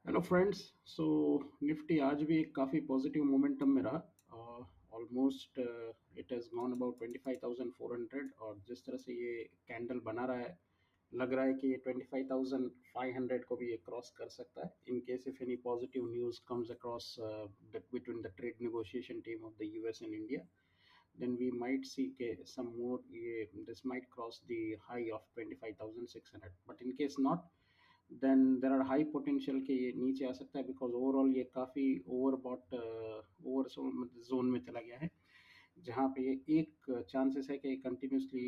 Hello friends. सो Nifty आज भी एक काफ़ी पॉजिटिव मोमेंटम में रहा। Almost it has gone about 25,400 और जिस तरह से ये कैंडल बना रहा है लग रहा है कि ये 25,500 को भी ये क्रॉस कर सकता है in case if any positive news comes across between the trade negotiation team of the US and India, then we might see some more, this might cross the high of 25,600, but in case not, then there are high potential कि ये नीचे आ सकता है because overall ये काफ़ी overbought over zone में चला गया है, जहाँ पे ये एक चांसेस है कि ये continuously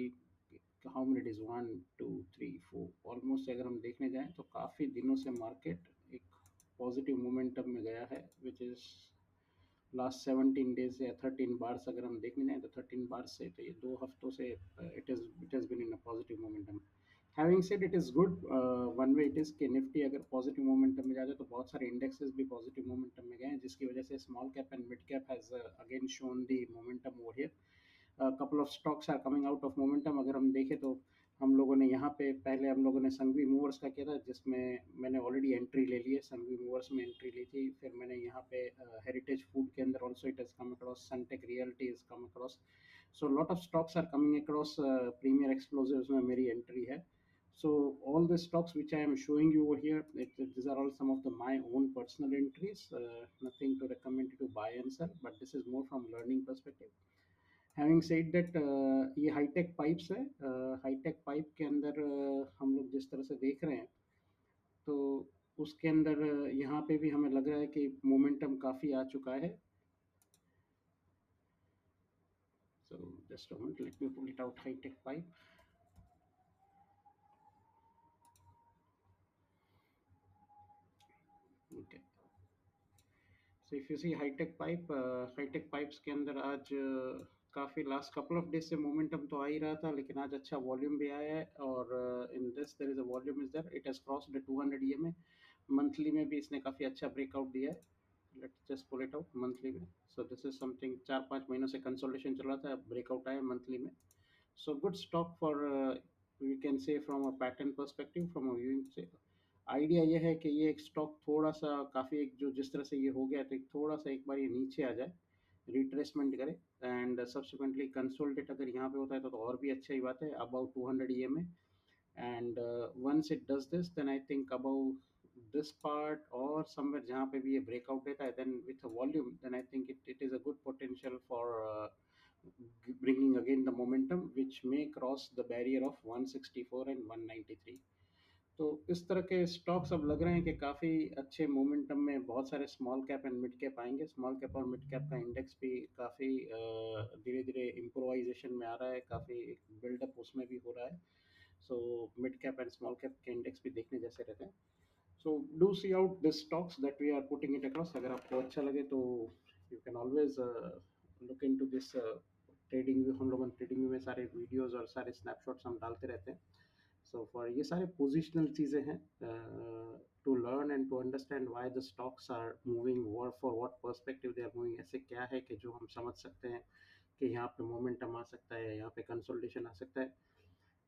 how many days 1 2 3 4 almost अगर हम देखने जाएं तो काफ़ी दिनों से मार्केट एक पॉजिटिव मोमेंटम में गया है विच इज़ लास्ट 17 डेज या 13 बार्स अगर हम देखने जाएं तो 13 बार से तो ये 2 हफ्तों से it has been in a positive momentum. Having said it is good one way it is कि निफ्टी अगर पॉजिटिव मोमेंटम में जाए तो बहुत सारे इंडेक्सेस भी पॉजिटिव मोमेंटम में गए हैं, जिसकी वजह से small cap and mid cap has again shown the momentum over here. Couple of stocks are coming out of momentum. अगर हम देखें तो हम लोगों ने यहाँ पे पहले हम लोगों ने संघवी मूवर्स का किया था, जिसमें मैंने ऑलरेडी एंट्री ले ली है, संघवी मूवर्स में एंट्री ली थी। फिर मैंने यहाँ पे हेरिटेज फूड के अंदर also it has come across, Sunteck Realty is come across. So lot of stocks are coming across. Premier explosives में मेरी एंट्री है। So all the stocks which I am showing you over here, these are all some of the my own personal entries. Nothing to recommend you to buy and sell, but this is more from learning perspective. Having said that ये hi tech pipes है। Hi tech pipe के अंदर हम लोग जिस तरह से देख रहे हैं तो उसके अंदर यहाँ पे भी हमें लग रहा है कि मोमेंटम काफ़ी आ चुका है। So just a minute, let me pull it out hitech pipe. Okay, so if you see hitech pipe, hitech pipes के अंदर आज काफ़ी लास्ट कपल ऑफ डेज से मोमेंटम तो आ ही रहा था, लेकिन आज अच्छा वॉल्यूम भी आया है और in this there is a volume is there, it has crossed 200 EMA. Monthly में भी इसने काफ़ी अच्छा ब्रेकआउट दिया है। Let's just pull it out monthly में। सो दिस इज समथिंग 4-5 महीनों से कंसोलिडेशन चल रहा था, ब्रेकआउट आया मंथली में। So good stock for we can say from a pattern perspective, from a viewing से आइडिया ये है कि ये एक स्टॉक थोड़ा सा काफ़ी एक जो जिस तरह से ये हो गया तो एक थोड़ा सा एक बार ये नीचे आ जाए, रिट्रेसमेंट करे एंड सब्सिक्वेंटली कंसोलिडेट अगर यहाँ पे होता है तो और भी अच्छा ही बात है, about 200 EMA. And once it does this then I think about this part or somewhere जहाँ पे भी ये breakout देता है, then with a volume then I think it is a good potential for bringing again the momentum which may cross the barrier of 164 and 193। तो इस तरह के स्टॉक्स अब लग रहे हैं कि काफ़ी अच्छे मोमेंटम में बहुत सारे small cap and mid cap आएंगे। स्मॉल कैप और मिड कैप का इंडेक्स भी काफ़ी धीरे धीरे इम्प्रोवाइजेशन में आ रहा है, काफ़ी बिल्डअप उसमें भी हो रहा है। So mid cap and small cap के इंडेक्स भी देखने जैसे रहते हैं। So do see out this stocks that we are putting it across. अगर आपको अच्छा लगे तो you can always look into this trading view. हम लोग ट्रेडिंग व्यू में सारे वीडियोस और सारे स्नैपशॉट्स हम डालते रहते हैं। सो फॉर ये सारे पोजिशनल चीज़ें हैं to learn and to understand why the stocks are moving for what perspective they are moving. ऐसे क्या है कि जो हम समझ सकते हैं कि यहाँ पे मोमेंटम आ सकता है, यहाँ पे कंसोलिडेशन आ सकता है,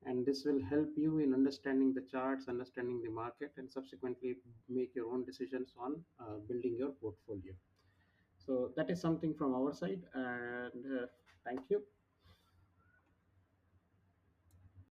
and this will help you in understanding the charts, understanding the market, and subsequently make your own decisions on building your portfolio. So that is something from our side, and thank you.